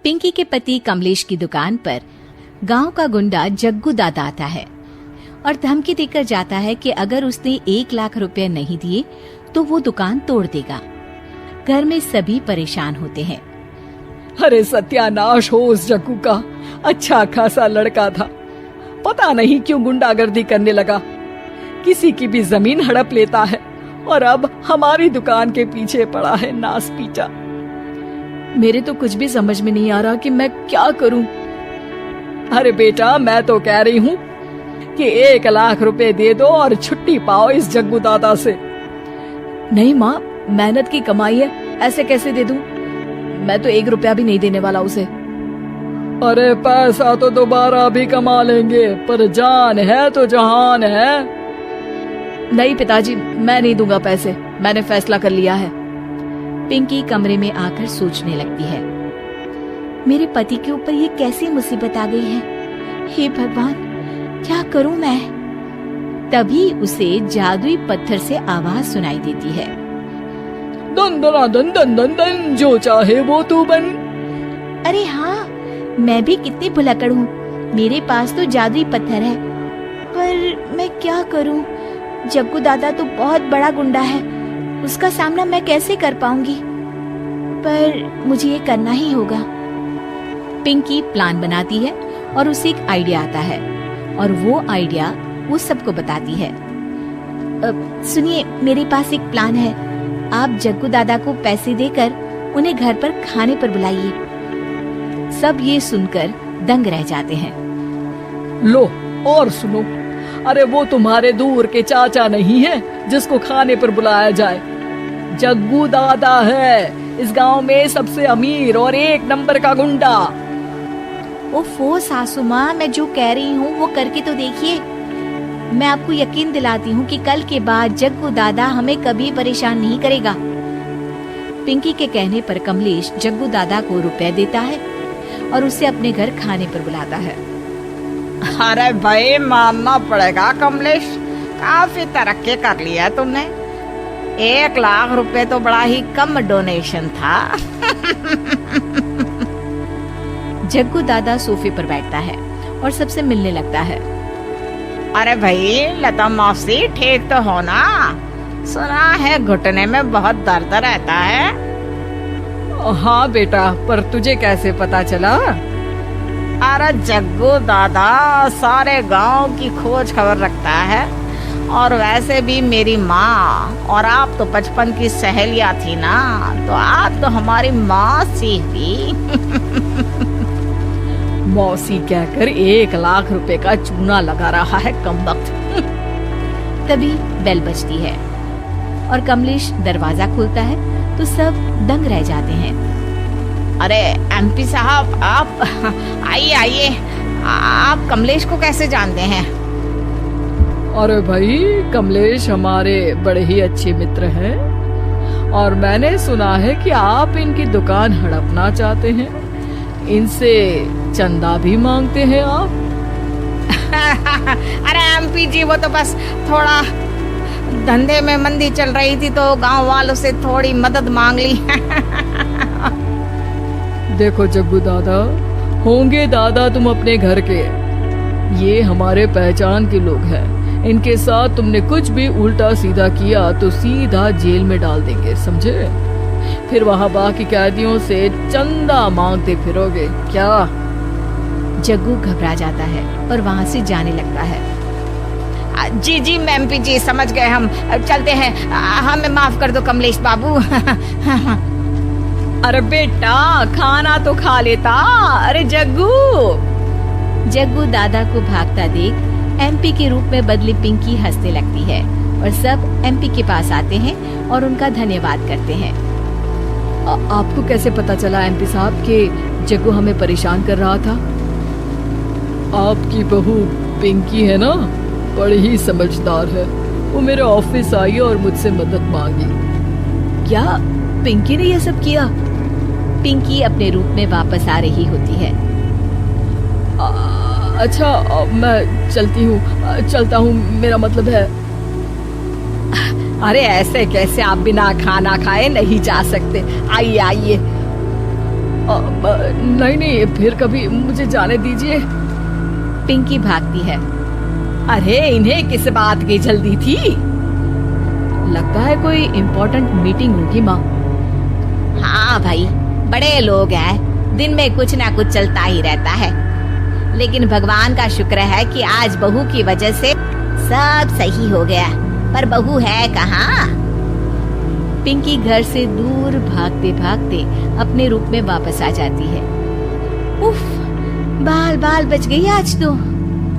पिंकी के पति कमलेश की दुकान पर गांव का गुंडा जग्गू दादा आता है और धमकी देकर जाता है कि अगर उसने 1 लाख रुपए नहीं दिए तो वो दुकान तोड़ देगा। घर में सभी परेशान होते हैं। अरे सत्यानाश हो उस जग्गू का, अच्छा खासा लड़का था, पता नहीं क्यों गुंडागर्दी करने लगा, किसी की भी जमीन हड़प लेता है और अब हमारी दुकान के पीछे पड़ा है नास पीचा। मेरे तो कुछ भी समझ में नहीं आ रहा कि मैं क्या करूं। अरे बेटा, मैं तो कह रही हूं कि 1 लाख रुपए दे दो और छुट्टी पाओ इस जग्गू दादा से। नहीं माँ, मेहनत की कमाई है, ऐसे कैसे दे दूं? मैं तो 1 रुपया भी नहीं देने वाला उसे। अरे पैसा तो दोबारा भी कमा लेंगे, पर जान है तो जहान है। नहीं पिताजी, मैं नहीं दूंगा पैसे, मैंने फैसला कर लिया है। पिंकी कमरे में आकर सोचने लगती है, मेरे पति के ऊपर ये कैसी मुसीबत आ गई है। हे भगवान, क्या करूं मैं? तभी उसे जादुई पत्थर से आवाज सुनाई देती है, दन दना दन दन दन दन, जो चाहे वो तू बन। अरे हाँ, मैं भी कितनी भुलक्कड़ हूँ, मेरे पास तो जादुई पत्थर है, पर मैं क्या करूँ? जग्गू दादा तो बहुत बड़ा गुंडा है, उसका सामना मैं कैसे कर पाऊंगी? पर मुझे ये करना ही होगा। पिंकी प्लान बनाती है और उसे एक आइडिया आता है और वो आइडिया वो सबको बताती है। सुनिए, मेरे पास एक प्लान है, आप जग्गू दादा को पैसे देकर उन्हें घर पर खाने पर बुलाइए। सब ये सुनकर दंग रह जाते हैं। लो और सुनो, अरे वो तुम्हारे दूर के चाचा नहीं है जिसको खाने पर बुलाया जाए, जग्गू दादा है, इस गांव में सबसे अमीर और 1 नंबर का गुंडा। ओफो सासू माँ, मैं जो कह रही हूँ वो करके तो देखिए। मैं आपको यकीन दिलाती हूँ कि कल के बाद जग्गू दादा हमें कभी परेशान नहीं करेगा। पिंकी के कहने पर कमलेश जग्गू दादा को रुपए देता है और उसे अपने घर खाने पर बुलाता है। अरे भाई, मानना पड़ेगा कमलेश, काफी तरक्की कर लिया है तुमने। 1 लाख रुपए तो बड़ा ही कम डोनेशन था। जग्गू दादा सोफे पर बैठता है और सबसे मिलने लगता है। अरे भाई, लता मौसी ठीक तो हो ना? सुना है घुटने में बहुत दर्द रहता है। हाँ बेटा, पर तुझे कैसे पता चला? अरे जग्गू दादा सारे गांव की खोज खबर रखता है, और वैसे भी मेरी माँ और आप तो बचपन की सहेलियां थी ना, तो आप तो हमारी मौसी हुई। मौसी कहकर 1 लाख रुपए का चूना लगा रहा है कमबख्त। तभी बेल बजती है और कमलेश दरवाजा खोलता है तो सब दंग रह जाते हैं। अरे एमपी साहब, आप आइए आइए, आप कमलेश को कैसे जानते हैं? अरे भाई, कमलेश हमारे बड़े ही अच्छे मित्र हैं और मैंने सुना है कि आप इनकी दुकान हड़पना चाहते हैं, इनसे चंदा भी मांगते हैं आप। अरे एमपी जी, वो तो बस थोड़ा धंधे में मंदी चल रही थी तो गांव वालों से थोड़ी मदद मांग ली। देखो जग्गू दादा, होंगे दादा तुम अपने घर के, ये हमारे पहचान के लोग हैं, इनके साथ तुमने कुछ भी उल्टा सीधा किया तो सीधा जेल में डाल देंगे, समझे? फिर वहाँ बाकी कैदियों से चंदा मांगते फिरोगे क्या? जग्गू घबरा जाता है और वहाँ से जाने लगता है। जी जी एमपी जी, समझ गए, हम चलते हैं, हमें माफ कर दो कमलेश बाबू। अरे बेटा, खाना तो खा लेता। अरे जग्गू दादा को भागता देख एमपी के रूप में बदली पिंकी हंसने लगती है और सब एमपी के पास आते हैं और उनका धन्यवाद करते हैं। आपको कैसे पता चला एमपी साहब कि जग्गू हमें परेशान कर रहा था? आपकी बहू पिंकी है ना, बड़ी ही समझदार है, वो मेरे ऑफिस आई और मुझसे मदद मांगी। क्या पिंकी ने ये सब किया? पिंकी अपने रूप में वापस आ रही होती है। अच्छा, मैं चलता हूँ, मेरा मतलब है। अरे ऐसे कैसे, आप बिना खाना खाए नहीं जा सकते, आइए आइए। नहीं नहीं, फिर कभी मुझे जाने दीजिए। पिंकी भागती है। अरे इन्हें किस बात की जल्दी थी? लगता है कोई इम्पोर्टेंट मीटिंग होगी माँ। हाँ भाई, बड़े लोग हैं, दिन में कुछ ना कुछ चलता ही रहता है। लेकिन भगवान का शुक्र है कि आज बहू की वजह से सब सही हो गया। पर बहू है कहाँ? पिंकी घर से दूर भागते भागते अपने रूप में वापस आ जाती है। उफ, बाल बाल बच गई आज तो।